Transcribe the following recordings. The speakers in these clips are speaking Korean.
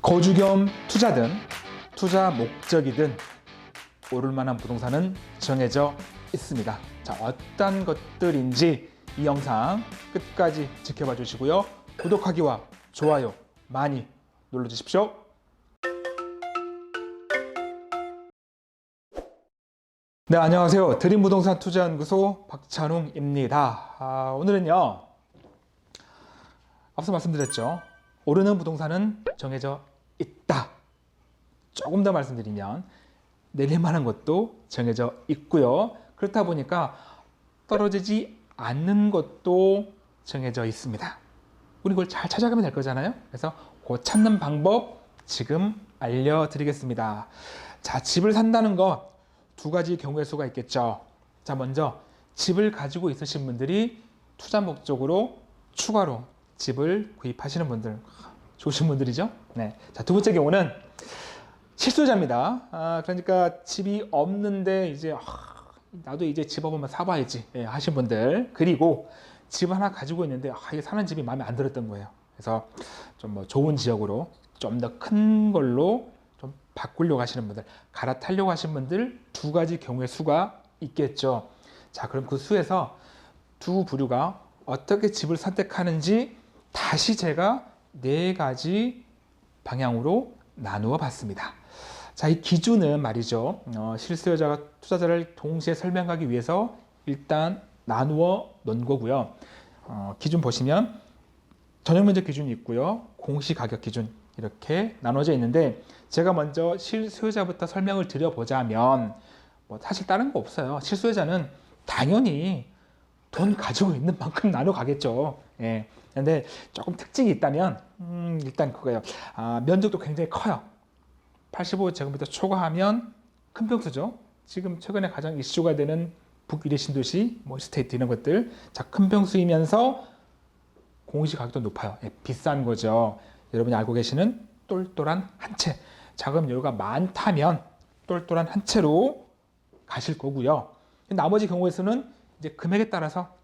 거주 겸 투자든 투자 목적이든 오를 만한 부동산은 정해져 있습니다. 자, 어떤 것들인지 이 영상 끝까지 지켜봐 주시고요. 구독하기와 좋아요 많이 눌러주십시오. 네, 안녕하세요. 드림부동산 투자연구소 박찬웅입니다. 오늘은요, 앞서 말씀드렸죠. 오르는 부동산은 정해져 있다. 조금 더 말씀드리면 내릴 만한 것도 정해져 있고요. 그렇다 보니까 떨어지지 않는 것도 정해져 있습니다. 우리 그걸 잘 찾아가면 될 거잖아요. 그래서 그 찾는 방법 지금 알려드리겠습니다. 자, 집을 산다는 거 두 가지 경우의 수가 있겠죠. 자, 먼저 집을 가지고 있으신 분들이 투자 목적으로 추가로 집을 구입하시는 분들, 좋으신 분들이죠. 네. 자, 두 번째 경우는 실수요자입니다. 그러니까 집이 없는데 이제 나도 이제 집 한번 사봐야지 하신 분들, 그리고 집 하나 가지고 있는데 이게 사는 집이 마음에 안 들었던 거예요. 그래서 좀 뭐 좋은 지역으로 좀 더 큰 걸로 좀 바꾸려고 하시는 분들, 갈아타려고 하시는 분들 두 가지 경우의 수가 있겠죠. 자, 그럼 그 수에서 두 부류가 어떻게 집을 선택하는지 다시 제가 네 가지 방향으로 나누어 봤습니다. 자, 이 기준은 말이죠. 실수요자가 투자자를 동시에 설명하기 위해서 일단 나누어 놓은 거고요. 기준 보시면 전용 면적 기준이 있고요. 공시가격 기준 이렇게 나눠져 있는데, 제가 먼저 실수요자부터 설명을 드려보자면 사실 다른 거 없어요. 실수요자는 당연히 돈 가지고 있는 만큼 나눠 가겠죠. 예. 근데 조금 특징이 있다면 일단 그거예요. 면적도 굉장히 커요. 85제곱미터 초과하면 큰 평수죠. 지금 최근에 가장 이슈가 되는 북위례 신도시, 스테이트 이런 것들. 자, 큰 평수이면서 공시가격도 높아요. 예, 비싼 거죠. 여러분이 알고 계시는 똘똘한 한 채. 자금 여유가 많다면 똘똘한 한 채로 가실 거고요. 나머지 경우에서는 이제 금액에 따라서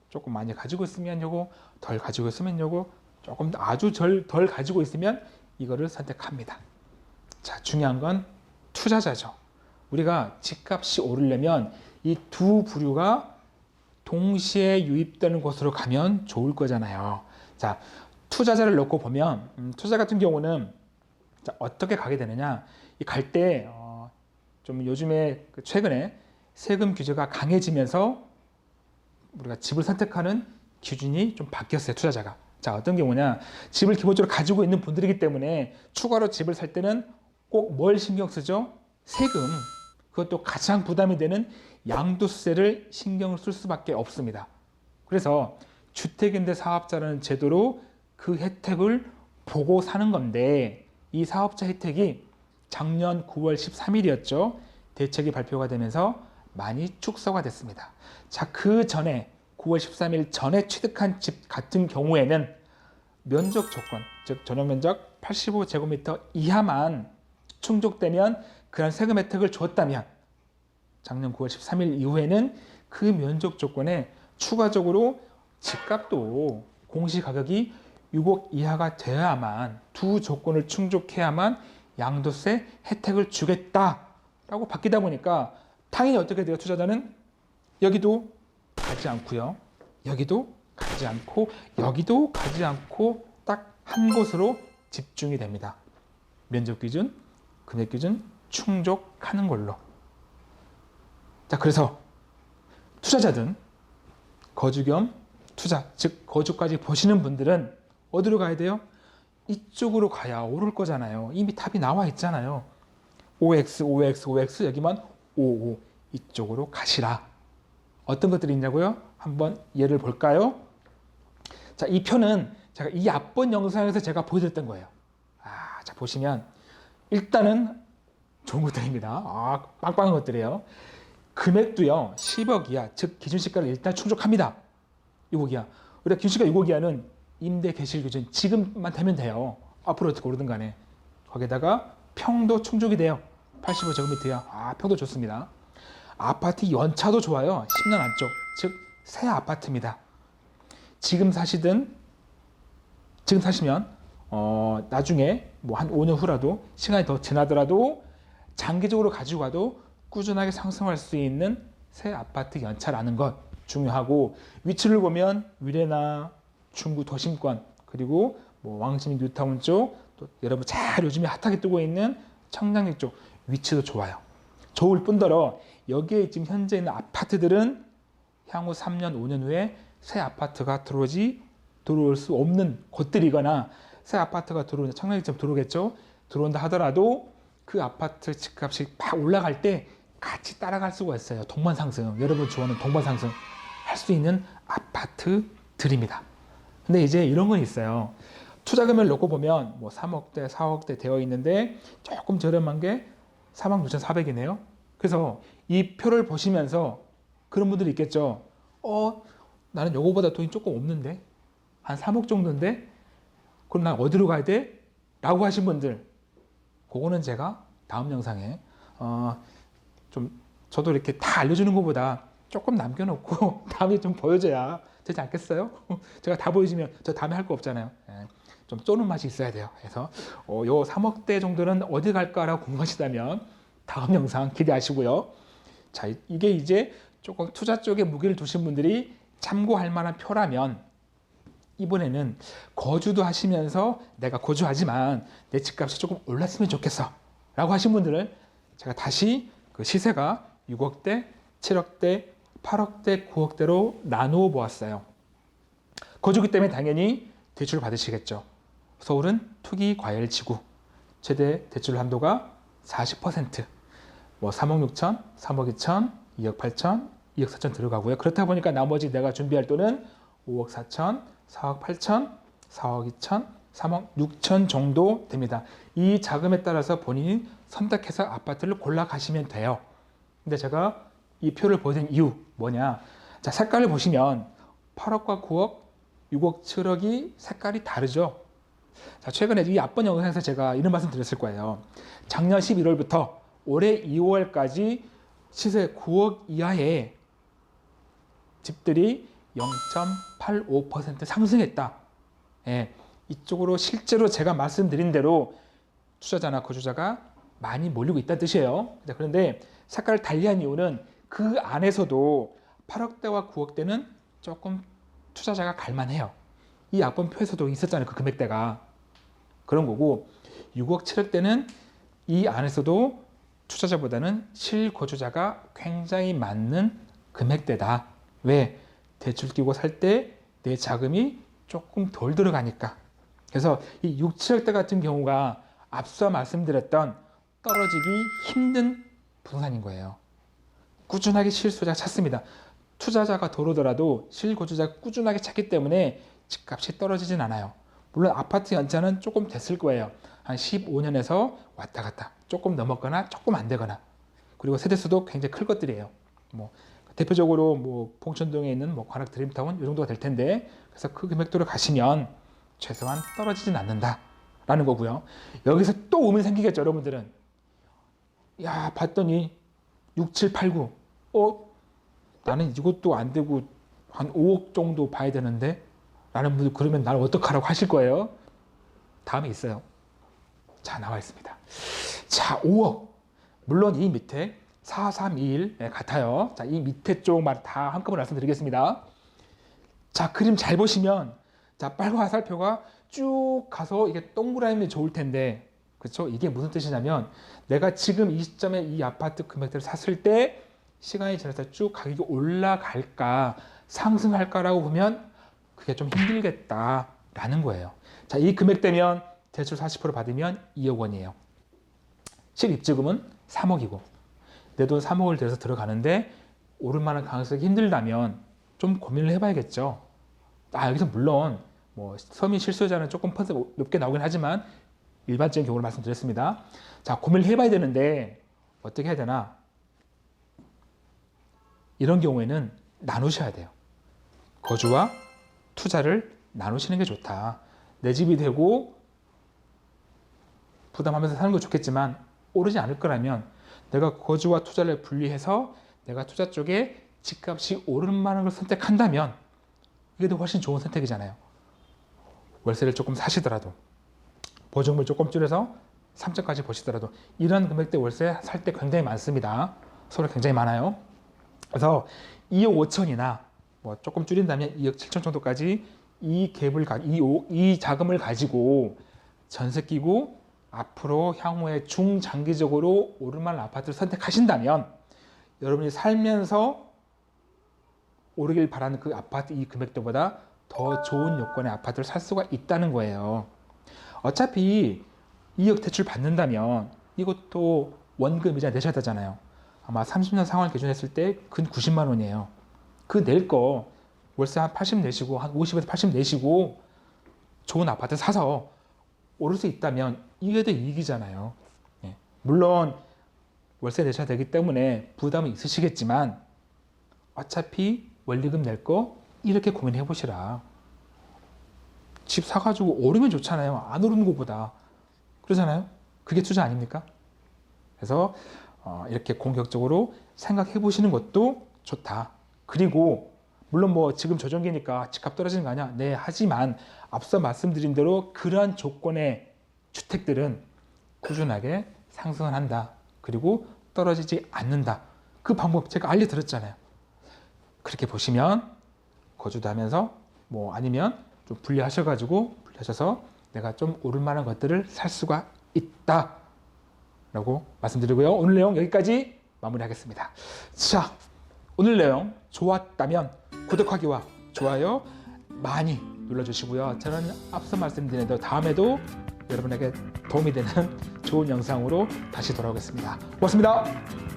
조금 많이 가지고 있으면 요거, 덜 가지고 있으면 요거, 조금 아주 덜 가지고 있으면 이거를 선택합니다. 자, 중요한 건 투자자죠. 우리가 집값이 오르려면 이 두 부류가 동시에 유입되는 곳으로 가면 좋을 거잖아요. 자, 투자자를 놓고 보면 투자 같은 경우는 자, 어떻게 가게 되느냐, 이 갈 때 좀 요즘에 최근에 세금 규제가 강해지면서 우리가 집을 선택하는 기준이 좀 바뀌었어요. 투자자가. 자, 어떤 경우냐, 집을 기본적으로 가지고 있는 분들이기 때문에 추가로 집을 살 때는 꼭 뭘 신경 쓰죠? 세금. 그것도 가장 부담이 되는 양도세를 신경을 쓸 수밖에 없습니다. 그래서 주택임대 사업자라는 제도로 그 혜택을 보고 사는 건데, 이 사업자 혜택이 작년 9월 13일이었죠. 대책이 발표가 되면서 많이 축소가 됐습니다. 자, 그 전에 9월 13일 전에 취득한 집 같은 경우에는 면적 조건, 즉 전용 면적 85제곱미터 이하만 충족되면 그런 세금 혜택을 줬다면, 작년 9월 13일 이후에는 그 면적 조건에 추가적으로 집값도 공시가격이 6억 이하가 되어야만, 두 조건을 충족해야만 양도세 혜택을 주겠다라고 바뀌다 보니까 당연히 어떻게 돼요? 투자자는 여기도 가지 않고요, 여기도 가지 않고, 여기도 가지 않고 딱 한 곳으로 집중이 됩니다. 면적 기준, 금액 기준 충족하는 걸로. 자, 그래서 투자자든 거주 겸 투자, 즉 거주까지 보시는 분들은 어디로 가야 돼요? 이쪽으로 가야 오를 거잖아요. 이미 답이 나와 있잖아요. OX, OX, OX, 여기만 OO, 이쪽으로 가시라. 어떤 것들이 있냐고요? 한번 예를 볼까요? 자, 이 표는 제가 이 앞번 영상에서 제가 보여드렸던 거예요. 자, 보시면 일단은 좋은 것들입니다. 빵빵한 것들이에요. 금액도요, 10억 이하, 즉 기준시가를 일단 충족합니다. 6억 이하. 우리가 기준시가 6억 이하는 임대 개실 기준 지금만 되면 돼요. 앞으로 어떻게 오르든 간에. 거기다가 평도 충족이 돼요. 85제곱미터야. 평도 좋습니다. 아파트 연차도 좋아요. 10년 안쪽, 즉 새 아파트입니다. 지금 사시면 나중에 뭐 한 5년 후라도 시간이 더 지나더라도 장기적으로 가지고 가도 꾸준하게 상승할 수 있는 새 아파트 연차라는 것 중요하고, 위치를 보면 위례나 중구 도심권, 그리고 뭐 왕십리 뉴타운 쪽, 또 여러분 잘 요즘에 핫하게 뜨고 있는 청량리 쪽 위치도 좋아요. 좋을 뿐더러 여기에 지금 현재 있는 아파트들은 향후 3년, 5년 후에 새 아파트가 들어올 수 없는 곳들이거나, 새 아파트가 들어오는 청량리처럼 들어오겠죠. 들어온다 하더라도 그 아파트 집값이 막 올라갈 때 같이 따라갈 수가 있어요. 동반 상승, 여러분 좋아하는 동반 상승 할 수 있는 아파트들입니다. 근데 이제 이런 건 있어요. 투자 금액을 놓고 보면 뭐 3억대, 4억대 되어 있는데 조금 저렴한 게 46,400이네요. 그래서 이 표를 보시면서 그런 분들이 있겠죠. 나는 요거보다 돈이 조금 없는데, 한 3억 정도인데, 그럼 난 어디로 가야 돼? 라고 하신 분들, 그거는 제가 다음 영상에 좀 저도 이렇게 다 알려주는 것보다 조금 남겨놓고 다음에 좀 보여줘야 되지 않겠어요? 제가 다 보여주면 저 다음에 할 거 없잖아요. 좀 쪼는 맛이 있어야 돼요. 그래서 요 3억대 정도는 어디 갈까라고 궁금하시다면 다음 영상 기대하시고요. 자, 이게 이제 조금 투자 쪽에 무게를 두신 분들이 참고할 만한 표라면, 이번에는 거주도 하시면서 내가 거주하지만 내 집값이 조금 올랐으면 좋겠어 라고 하신 분들은 제가 다시 그 시세가 6억대, 7억대, 8억대, 9억대로 나누어 보았어요. 거주기 때문에 당연히 대출 받으시겠죠. 서울은 투기 과열 지구, 최대 대출 한도가 40%, 뭐 3억 6천, 3억 2천, 2억 8천, 2억 4천 들어가고요. 그렇다 보니까 나머지 내가 준비할 돈은 5억 4천, 4억 8천, 4억 2천, 3억 6천 정도 됩니다. 이 자금에 따라서 본인이 선택해서 아파트를 골라 가시면 돼요. 근데 제가 이 표를 보여드린 이유 뭐냐? 자, 색깔을 보시면 8억과 9억, 6억, 7억이 색깔이 다르죠. 자, 최근에 이 앞번 영상에서 제가 이런 말씀 드렸을 거예요. 작년 11월부터 올해 2월까지 시세 9억 이하의 집들이 0.85% 상승했다. 예, 이쪽으로 실제로 제가 말씀드린 대로 투자자나 거주자가 많이 몰리고 있다는 뜻이에요. 그런데 색깔을 달리한 이유는 그 안에서도 8억대와 9억대는 조금 투자자가 갈만해요. 이 앞번 표에서도 있었잖아요. 그 금액대가. 그런 거고, 6억, 7억대는 이 안에서도 투자자보다는 실거주자가 굉장히 많은 금액대다. 왜? 대출 끼고 살 때 내 자금이 조금 덜 들어가니까. 그래서 이 6, 7억대 같은 경우가 앞서 말씀드렸던 떨어지기 힘든 부동산인 거예요. 꾸준하게 실수요자가 찾습니다. 투자자가 덜 오더라도 실거주자가 꾸준하게 찾기 때문에 집값이 떨어지진 않아요. 물론 아파트 연차는 조금 됐을 거예요. 한 15년에서 왔다 갔다. 조금 넘었거나 조금 안 되거나. 그리고 세대수도 굉장히 클 것들이에요. 뭐 대표적으로 뭐 봉천동에 있는 뭐 관악 드림타운 이 정도가 될 텐데, 그래서 그 금액대로 가시면 최소한 떨어지진 않는다라는 거고요. 여기서 또 의문이 생기겠죠, 여러분들은. 야, 봤더니 6, 7, 8, 9. 나는 이것도 안 되고 한 5억 정도 봐야 되는데? 라는 분들, 그러면 나를 어떡하라고 하실 거예요? 다음에 있어요. 자, 나와 있습니다. 자, 5억. 물론 이 밑에 4321 같아요. 자, 이 밑에 쪽만 다 한꺼번에 말씀드리겠습니다. 자, 그림 잘 보시면, 자, 빨간 화살표가 쭉 가서 이게 동그라미 좋을 텐데, 그렇죠? 이게 무슨 뜻이냐면, 내가 지금 이 시점에 이 아파트 금액대를 샀을 때 시간이 지나서 쭉 가격이 올라갈까 상승할까라고 보면 그게 좀 힘들겠다라는 거예요. 자, 이 금액대면 대출 40% 받으면 2억 원이에요. 실입주금은 3억이고, 내 돈 3억을 들여서 들어가는데 오를 만한 가능성이 힘들다면 좀 고민을 해봐야겠죠. 여기서 물론 뭐 서민 실수요자는 조금 퍼센트 높게 나오긴 하지만 일반적인 경우를 말씀드렸습니다. 자, 고민을 해봐야 되는데 어떻게 해야 되나? 이런 경우에는 나누셔야 돼요. 거주와 투자를 나누시는 게 좋다. 내 집이 되고 부담하면서 사는 거 좋겠지만 오르지 않을 거라면 내가 거주와 투자를 분리해서 내가 투자 쪽에 집값이 오르는 만한 걸 선택한다면 이게 더 훨씬 좋은 선택이잖아요. 월세를 조금 사시더라도 보증금을 조금 줄여서 3천까지 보시더라도 이런 금액대 월세 살 때 굉장히 많습니다. 서울 굉장히 많아요. 그래서 2억 5천이나 뭐 조금 줄인다면 2억 7천 정도까지 이 갭을 이 자금을 가지고 전세 끼고 앞으로 향후에 중장기적으로 오를만한 아파트를 선택하신다면 여러분이 살면서 오르길 바라는 그 아파트 이 금액대보다 더 좋은 요건의 아파트를 살 수가 있다는 거예요. 어차피 2억 대출 받는다면 이것도 원금 이자 내셔야 되잖아요. 아마 30년 상환 기준했을 때 근 90만 원이에요. 그 낼 거 월세 한 80 내시고 한 50에서 80 내시고 좋은 아파트 사서 오를 수 있다면 이게 더 이익이잖아요. 예. 물론 월세 내셔야 되기 때문에 부담은 있으시겠지만 어차피 원리금 낼 거 이렇게 고민해 보시라. 집 사가지고 오르면 좋잖아요. 안 오르는 것보다. 그러잖아요. 그게 투자 아닙니까? 그래서 이렇게 공격적으로 생각해 보시는 것도 좋다. 그리고 물론 뭐 지금 조정기니까 집값 떨어지는 거 아니야? 네, 하지만 앞서 말씀드린 대로 그러한 조건의 주택들은 꾸준하게 상승을 한다. 그리고 떨어지지 않는다. 그 방법 제가 알려드렸잖아요. 그렇게 보시면 거주도 하면서 뭐 아니면 좀 분리하셔서 내가 좀 오를 만한 것들을 살 수가 있다. 라고 말씀드리고요. 오늘 내용 여기까지 마무리하겠습니다. 자, 오늘 내용 좋았다면 구독하기와 좋아요 많이 눌러주시고요. 저는 앞서 말씀드린 대로 다음에도 여러분에게 도움이 되는 좋은 영상으로 다시 돌아오겠습니다. 고맙습니다.